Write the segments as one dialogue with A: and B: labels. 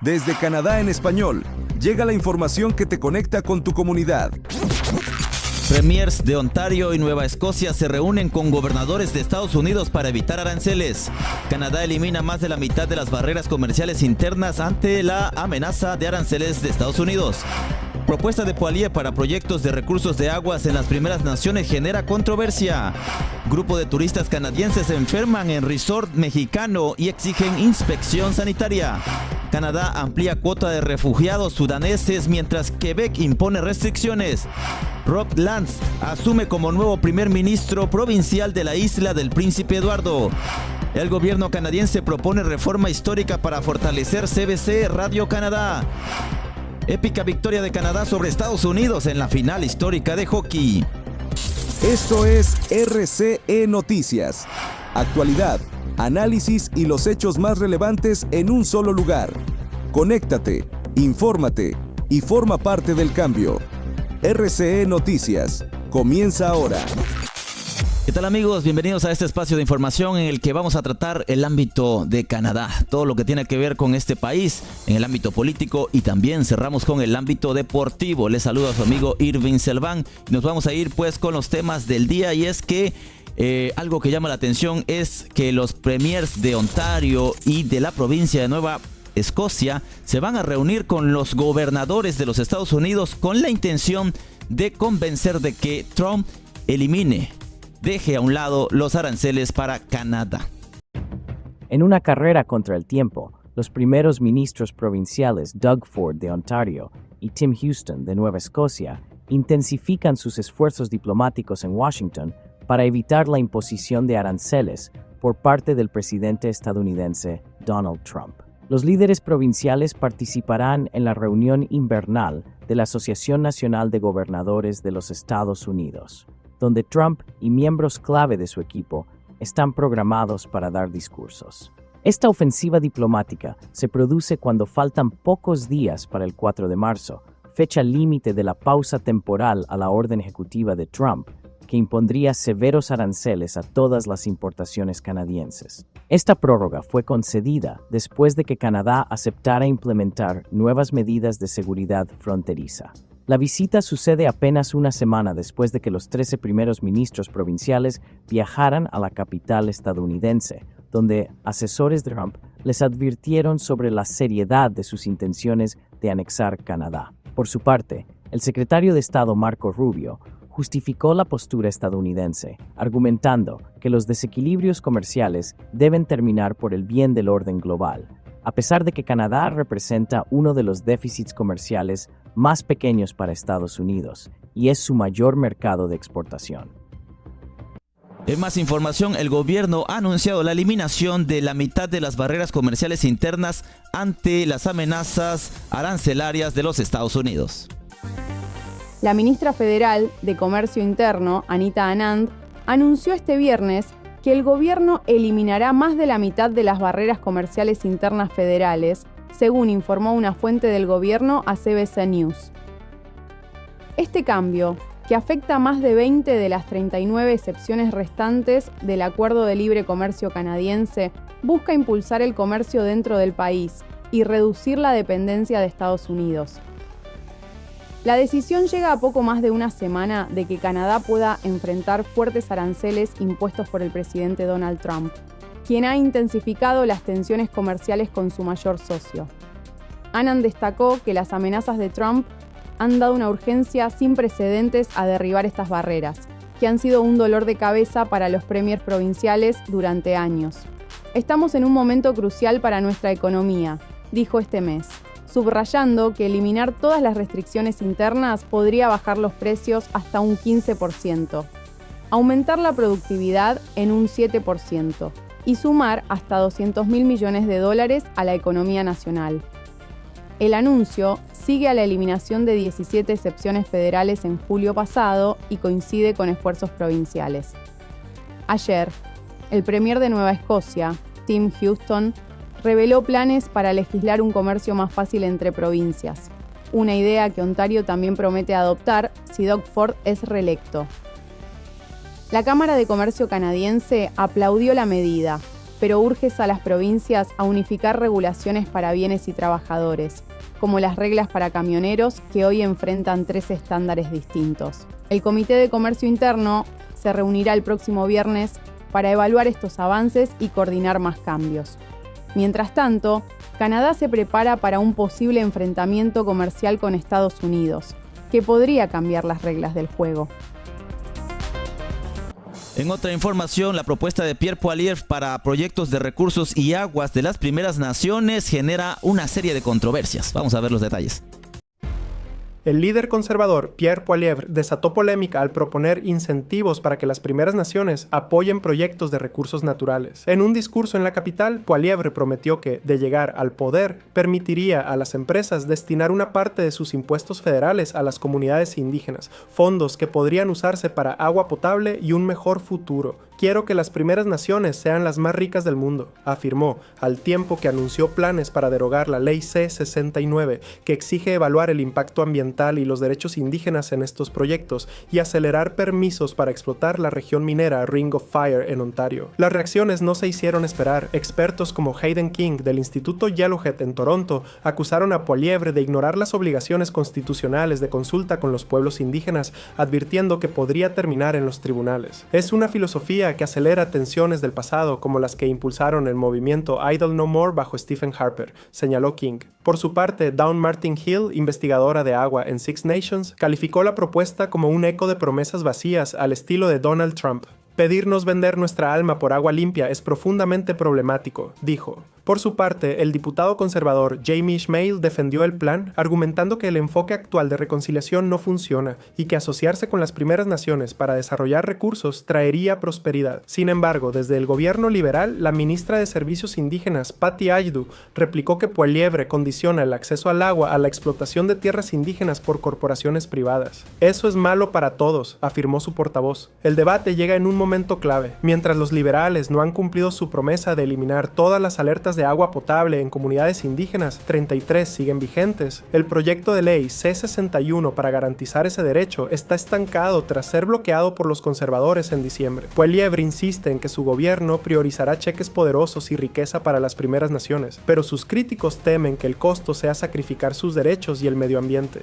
A: Desde Canadá en español, llega la información que te conecta con tu comunidad.
B: Premiers de Ontario y Nueva Escocia se reúnen con gobernadores de Estados Unidos para evitar aranceles. Canadá elimina más de la mitad de las barreras comerciales internas ante la amenaza de aranceles de Estados Unidos. Propuesta de Poilievre para proyectos de recursos de aguas en las primeras naciones genera controversia. Grupo de turistas canadienses se enferman en resort mexicano y exigen inspección sanitaria. Canadá amplía cuota de refugiados sudaneses mientras Quebec impone restricciones. Rob Lance asume como nuevo primer ministro provincial de la isla del Príncipe Eduardo. El gobierno canadiense propone reforma histórica para fortalecer CBC Radio Canadá. Épica victoria de Canadá sobre Estados Unidos en la final histórica de hockey.
A: Esto es RCE Noticias. Actualidad, análisis y los hechos más relevantes en un solo lugar. Conéctate, infórmate y forma parte del cambio. RCE Noticias. Comienza ahora.
B: ¿Qué tal, amigos? Bienvenidos a este espacio de información en el que vamos a tratar el ámbito de Canadá, todo lo que tiene que ver con este país en el ámbito político, y también cerramos con el ámbito deportivo. Les saluda a su amigo Irving Selván y nos vamos a ir pues con los temas del día, y es que algo que llama la atención es que los premiers de Ontario y de la provincia de Nueva Escocia se van a reunir con los gobernadores de los Estados Unidos con la intención de convencer de que Trump deje a un lado los aranceles para Canadá.
C: En una carrera contra el tiempo, los primeros ministros provinciales Doug Ford de Ontario y Tim Houston de Nueva Escocia intensifican sus esfuerzos diplomáticos en Washington para evitar la imposición de aranceles por parte del presidente estadounidense Donald Trump. Los líderes provinciales participarán en la reunión invernal de la Asociación Nacional de Gobernadores de los Estados Unidos, donde Trump y miembros clave de su equipo están programados para dar discursos. Esta ofensiva diplomática se produce cuando faltan pocos días para el 4 de marzo, fecha límite de la pausa temporal a la orden ejecutiva de Trump, que impondría severos aranceles a todas las importaciones canadienses. Esta prórroga fue concedida después de que Canadá aceptara implementar nuevas medidas de seguridad fronteriza. La visita sucede apenas una semana después de que los 13 primeros ministros provinciales viajaran a la capital estadounidense, donde asesores de Trump les advirtieron sobre la seriedad de sus intenciones de anexar Canadá. Por su parte, el secretario de Estado Marco Rubio justificó la postura estadounidense, argumentando que los desequilibrios comerciales deben terminar por el bien del orden global, a pesar de que Canadá representa uno de los déficits comerciales más pequeños para Estados Unidos y es su mayor mercado de exportación.
B: En más información, el gobierno ha anunciado la eliminación de la mitad de las barreras comerciales internas ante las amenazas arancelarias de los Estados Unidos.
D: La ministra federal de Comercio Interno, Anita Anand, anunció este viernes que el gobierno eliminará más de la mitad de las barreras comerciales internas federales, según informó una fuente del gobierno a CBC News. Este cambio, que afecta a más de 20 de las 39 excepciones restantes del Acuerdo de Libre Comercio canadiense, busca impulsar el comercio dentro del país y reducir la dependencia de Estados Unidos. La decisión llega a poco más de una semana de que Canadá pueda enfrentar fuertes aranceles impuestos por el presidente Donald Trump, quien ha intensificado las tensiones comerciales con su mayor socio. Anand destacó que las amenazas de Trump han dado una urgencia sin precedentes a derribar estas barreras, que han sido un dolor de cabeza para los premiers provinciales durante años. Estamos en un momento crucial para nuestra economía, dijo este mes, subrayando que eliminar todas las restricciones internas podría bajar los precios hasta un 15%, aumentar la productividad en un 7% y sumar hasta $200 mil millones a la economía nacional. El anuncio sigue a la eliminación de 17 excepciones federales en julio pasado y coincide con esfuerzos provinciales. Ayer, el premier de Nueva Escocia, Tim Houston, reveló planes para legislar un comercio más fácil entre provincias, una idea que Ontario también promete adoptar si Doug Ford es reelecto. La Cámara de Comercio canadiense aplaudió la medida, pero urges a las provincias a unificar regulaciones para bienes y trabajadores, como las reglas para camioneros que hoy enfrentan 3 estándares distintos. El Comité de Comercio Interno se reunirá el próximo viernes para evaluar estos avances y coordinar más cambios. Mientras tanto, Canadá se prepara para un posible enfrentamiento comercial con Estados Unidos, que podría cambiar las reglas del juego.
B: En otra información, la propuesta de Pierre Poilievre para proyectos de recursos y aguas de las primeras naciones genera una serie de controversias. Vamos a ver los detalles.
E: El líder conservador Pierre Poilievre desató polémica al proponer incentivos para que las primeras naciones apoyen proyectos de recursos naturales. En un discurso en la capital, Poilievre prometió que, de llegar al poder, permitiría a las empresas destinar una parte de sus impuestos federales a las comunidades indígenas, fondos que podrían usarse para agua potable y un mejor futuro. Quiero que las primeras naciones sean las más ricas del mundo, afirmó, al tiempo que anunció planes para derogar la Ley C-69, que exige evaluar el impacto ambiental y los derechos indígenas en estos proyectos y acelerar permisos para explotar la región minera Ring of Fire en Ontario. Las reacciones no se hicieron esperar. Expertos como Hayden King del Instituto Yellowhead en Toronto acusaron a Poilievre de ignorar las obligaciones constitucionales de consulta con los pueblos indígenas, advirtiendo que podría terminar en los tribunales. Es una filosofía que acelera tensiones del pasado como las que impulsaron el movimiento Idle No More bajo Stephen Harper, señaló King. Por su parte, Dawn Martin Hill, investigadora de agua en Six Nations, calificó la propuesta como un eco de promesas vacías al estilo de Donald Trump. Pedirnos vender nuestra alma por agua limpia es profundamente problemático, dijo. Por su parte, el diputado conservador Jamie Ishmael defendió el plan, argumentando que el enfoque actual de reconciliación no funciona y que asociarse con las primeras naciones para desarrollar recursos traería prosperidad. Sin embargo, desde el gobierno liberal, la ministra de Servicios Indígenas, Patty Ajdu, replicó que Poilievre condiciona el acceso al agua a la explotación de tierras indígenas por corporaciones privadas. Eso es malo para todos, afirmó su portavoz. El debate llega en un momento clave. Mientras los liberales no han cumplido su promesa de eliminar todas las alertas de agua potable en comunidades indígenas, 33 siguen vigentes. El proyecto de ley C-61 para garantizar ese derecho está estancado tras ser bloqueado por los conservadores en diciembre. Poilievre insiste en que su gobierno priorizará cheques poderosos y riqueza para las primeras naciones, pero sus críticos temen que el costo sea sacrificar sus derechos y el medio ambiente.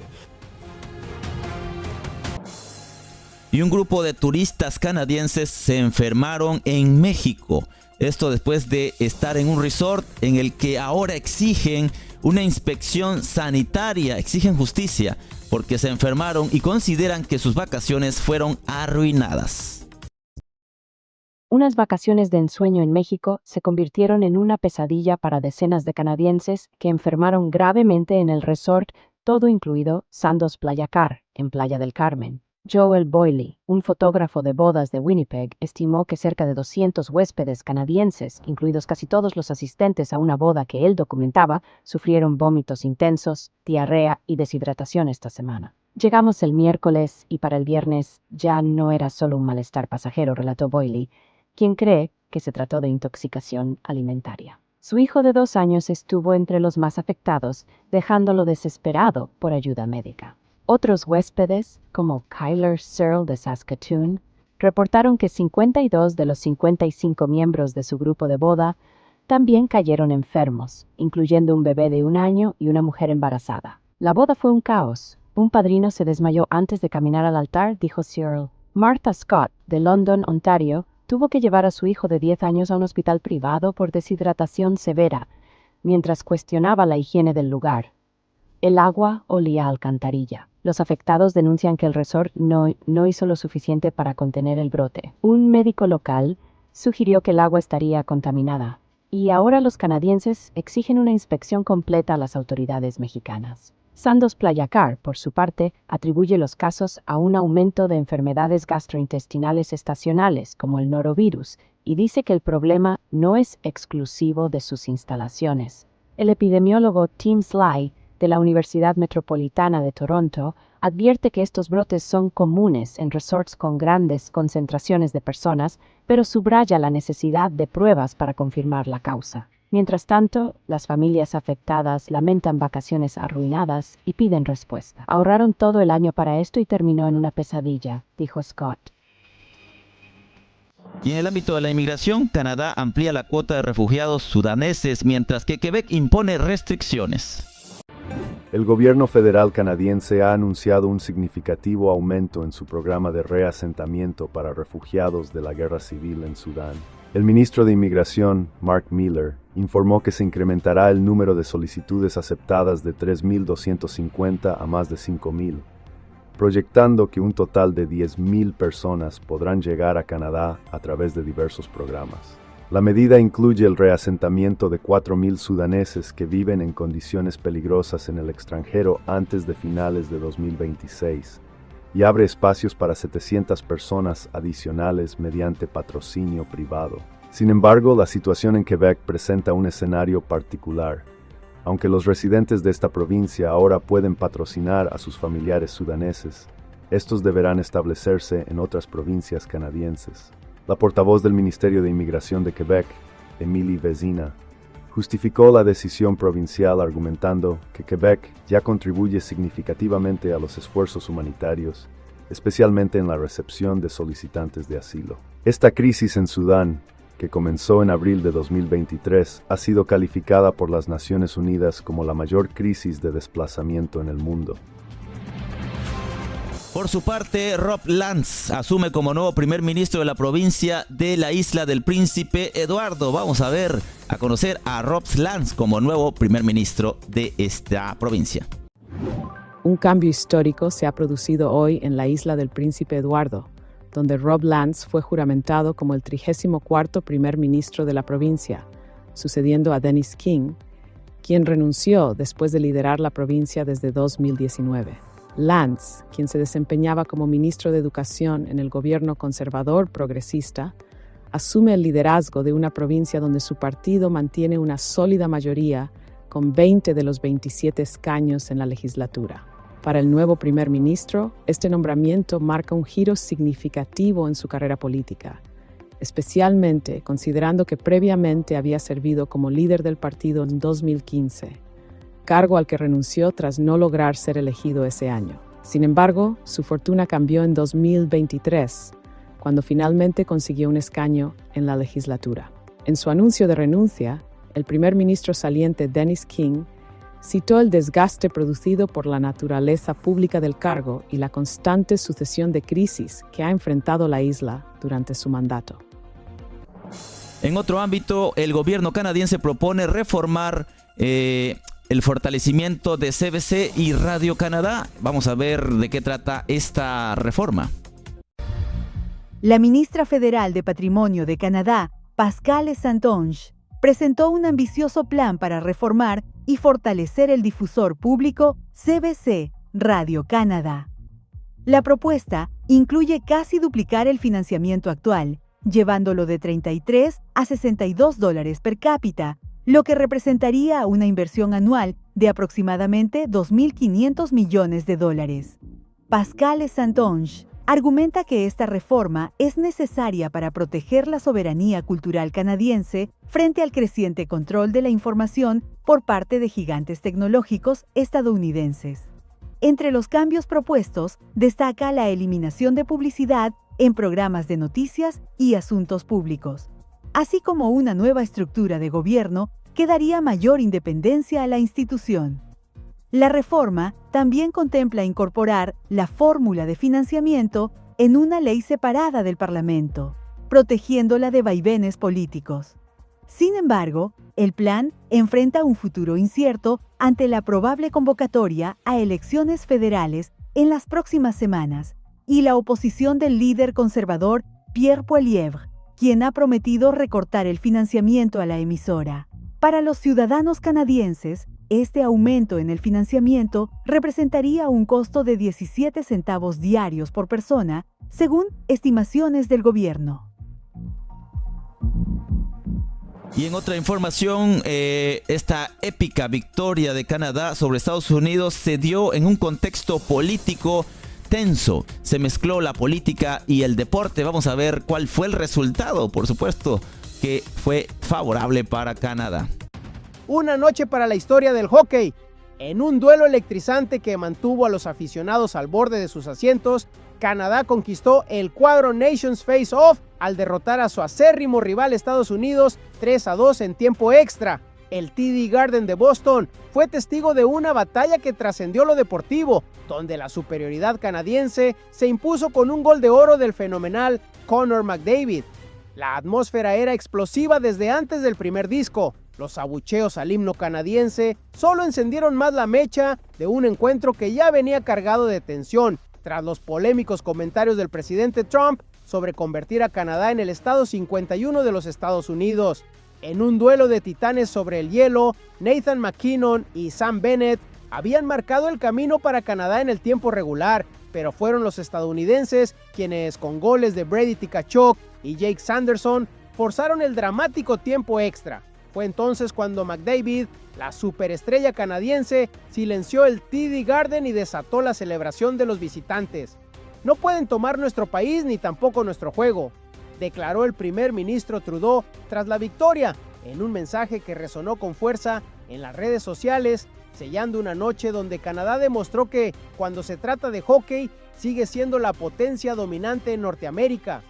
B: Y un grupo de turistas canadienses se enfermaron en México. Esto después de estar en un resort en el que ahora exigen una inspección sanitaria, exigen justicia porque se enfermaron y consideran que sus vacaciones fueron arruinadas.
F: Unas vacaciones de ensueño en México se convirtieron en una pesadilla para decenas de canadienses que enfermaron gravemente en el resort todo incluido Sandos Playa Car, en Playa del Carmen. Joel Boyle, un fotógrafo de bodas de Winnipeg, estimó que cerca de 200 huéspedes canadienses, incluidos casi todos los asistentes a una boda que él documentaba, sufrieron vómitos intensos, diarrea y deshidratación esta semana. Llegamos el miércoles y para el viernes ya no era solo un malestar pasajero, relató Boyle, quien cree que se trató de intoxicación alimentaria. Su hijo de 2 años estuvo entre los más afectados, dejándolo desesperado por ayuda médica. Otros huéspedes, como Kyler Searle de Saskatoon, reportaron que 52 de los 55 miembros de su grupo de boda también cayeron enfermos, incluyendo un bebé de 1 año y una mujer embarazada. La boda fue un caos. Un padrino se desmayó antes de caminar al altar, dijo Searle. Martha Scott, de London, Ontario, tuvo que llevar a su hijo de 10 años a un hospital privado por deshidratación severa, mientras cuestionaba la higiene del lugar. El agua olía a alcantarilla. Los afectados denuncian que el resort no hizo lo suficiente para contener el brote. Un médico local sugirió que el agua estaría contaminada, y ahora los canadienses exigen una inspección completa a las autoridades mexicanas. Sandos Playa Car, por su parte, atribuye los casos a un aumento de enfermedades gastrointestinales estacionales, como el norovirus, y dice que el problema no es exclusivo de sus instalaciones. El epidemiólogo Tim Sly, de la Universidad Metropolitana de Toronto, advierte que estos brotes son comunes en resorts con grandes concentraciones de personas, pero subraya la necesidad de pruebas para confirmar la causa. Mientras tanto, las familias afectadas lamentan vacaciones arruinadas y piden respuesta. Ahorraron todo el año para esto y terminó en una pesadilla, dijo Scott.
B: Y en el ámbito de la inmigración, Canadá amplía la cuota de refugiados sudaneses, mientras que Quebec impone restricciones.
G: El gobierno federal canadiense ha anunciado un significativo aumento en su programa de reasentamiento para refugiados de la guerra civil en Sudán. El ministro de Inmigración, Mark Miller, informó que se incrementará el número de solicitudes aceptadas de 3.250 a más de 5.000, proyectando que un total de 10.000 personas podrán llegar a Canadá a través de diversos programas. La medida incluye el reasentamiento de 4.000 sudaneses que viven en condiciones peligrosas en el extranjero antes de finales de 2026 y abre espacios para 700 personas adicionales mediante patrocinio privado. Sin embargo, la situación en Quebec presenta un escenario particular. Aunque los residentes de esta provincia ahora pueden patrocinar a sus familiares sudaneses, estos deberán establecerse en otras provincias canadienses. La portavoz del Ministerio de Inmigración de Quebec, Émilie Vézina, justificó la decisión provincial argumentando que Quebec ya contribuye significativamente a los esfuerzos humanitarios, especialmente en la recepción de solicitantes de asilo. Esta crisis en Sudán, que comenzó en abril de 2023, ha sido calificada por las Naciones Unidas como la mayor crisis de desplazamiento en el mundo.
B: Por su parte, Rob Lance asume como nuevo primer ministro de la provincia de la Isla del Príncipe Eduardo. Vamos a conocer a Rob Lance como nuevo primer ministro de esta provincia.
H: Un cambio histórico se ha producido hoy en la Isla del Príncipe Eduardo, donde Rob Lance fue juramentado como el 34º primer ministro de la provincia, sucediendo a Dennis King, quien renunció después de liderar la provincia desde 2019. Lance, quien se desempeñaba como ministro de Educación en el gobierno conservador progresista, asume el liderazgo de una provincia donde su partido mantiene una sólida mayoría con 20 de los 27 escaños en la legislatura. Para el nuevo primer ministro, este nombramiento marca un giro significativo en su carrera política, especialmente considerando que previamente había servido como líder del partido en 2015. Cargo al que renunció tras no lograr ser elegido ese año. Sin embargo, su fortuna cambió en 2023, cuando finalmente consiguió un escaño en la legislatura. En su anuncio de renuncia, el primer ministro saliente Dennis King citó el desgaste producido por la naturaleza pública del cargo y la constante sucesión de crisis que ha enfrentado la isla durante su mandato.
B: En otro ámbito, el gobierno canadiense propone reformar el fortalecimiento de CBC y Radio-Canada. Vamos a ver de qué trata esta reforma.
I: La ministra federal de Patrimonio de Canadá, Pascale Saint-Onge, presentó un ambicioso plan para reformar y fortalecer el difusor público CBC Radio-Canada. La propuesta incluye casi duplicar el financiamiento actual, llevándolo de $33 a $62 per cápita, lo que representaría una inversión anual de aproximadamente $2.500 millones. Pascale Saint-Onge argumenta que esta reforma es necesaria para proteger la soberanía cultural canadiense frente al creciente control de la información por parte de gigantes tecnológicos estadounidenses. Entre los cambios propuestos destaca la eliminación de publicidad en programas de noticias y asuntos públicos, así como una nueva estructura de gobierno que daría mayor independencia a la institución. La reforma también contempla incorporar la fórmula de financiamiento en una ley separada del Parlamento, protegiéndola de vaivenes políticos. Sin embargo, el plan enfrenta un futuro incierto ante la probable convocatoria a elecciones federales en las próximas semanas y la oposición del líder conservador Pierre Poilievre, quien ha prometido recortar el financiamiento a la emisora. Para los ciudadanos canadienses, este aumento en el financiamiento representaría un costo de 17 centavos diarios por persona, según estimaciones del gobierno.
B: Y en otra información, esta épica victoria de Canadá sobre Estados Unidos se dio en un contexto político tenso. Se mezcló la política y el deporte. Vamos a ver cuál fue el resultado, por supuesto, que fue favorable para Canadá.
J: Una noche para la historia del hockey. En un duelo electrizante que mantuvo a los aficionados al borde de sus asientos, Canadá conquistó el cuadro Nations Face-Off al derrotar a su acérrimo rival Estados Unidos 3-2 en tiempo extra. El TD Garden de Boston fue testigo de una batalla que trascendió lo deportivo, donde la superioridad canadiense se impuso con un gol de oro del fenomenal Connor McDavid. La atmósfera era explosiva desde antes del primer disco. Los abucheos al himno canadiense solo encendieron más la mecha de un encuentro que ya venía cargado de tensión, tras los polémicos comentarios del presidente Trump sobre convertir a Canadá en el estado 51 de los Estados Unidos. En un duelo de titanes sobre el hielo, Nathan MacKinnon y Sam Bennett habían marcado el camino para Canadá en el tiempo regular, pero fueron los estadounidenses quienes, con goles de Brady Tkachuk y Jake Sanderson, forzaron el dramático tiempo extra. Fue entonces cuando McDavid, la superestrella canadiense, silenció el TD Garden y desató la celebración de los visitantes. No pueden tomar nuestro país ni tampoco nuestro juego, declaró el primer ministro Trudeau tras la victoria, en un mensaje que resonó con fuerza en las redes sociales, sellando una noche donde Canadá demostró que, cuando se trata de hockey, sigue siendo la potencia dominante en Norteamérica.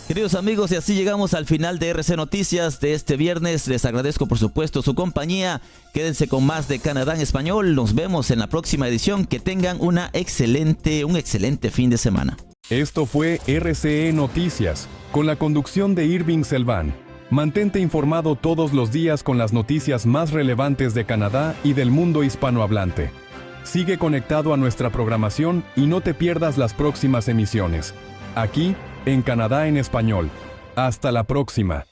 B: Queridos amigos, y así llegamos al final de RC Noticias de este viernes. Les agradezco por supuesto su compañía. Quédense con más de Canadá en español. Nos vemos en la próxima edición. Que tengan un excelente fin de semana.
K: Esto fue RCE Noticias, con la conducción de Irving Selván. Mantente informado todos los días con las noticias más relevantes de Canadá y del mundo hispanohablante. Sigue conectado a nuestra programación y no te pierdas las próximas emisiones. Aquí, en Canadá en español. Hasta la próxima.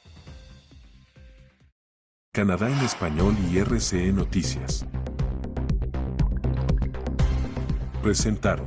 L: Canadá en español y RCE Noticias presentaron